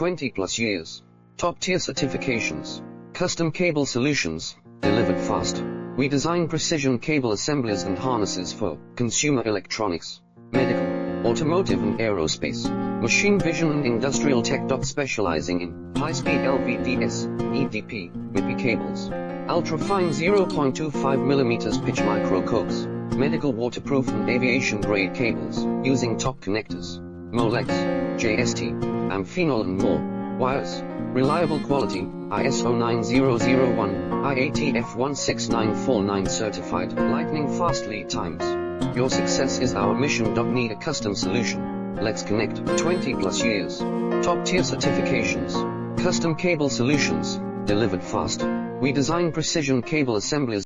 20 plus years. Top tier certifications. Custom cable solutions, delivered fast. We design precision cable assemblies and harnesses for consumer electronics, medical, automotive and aerospace, machine vision and industrial tech. Specializing in high-speed LVDS, EDP, MIPI cables, ultra-fine 0.25 mm pitch micro coax, medical waterproof and aviation grade cables, using top connectors, Molex, JST, Amphenol and more. Wires, reliable quality, ISO 9001, IATF 16949 certified, lightning fast lead times. Your success is our mission. Need a custom solution? Let's connect. 20 plus years. Top tier certifications. Custom cable solutions, delivered fast. We design precision cable assemblies.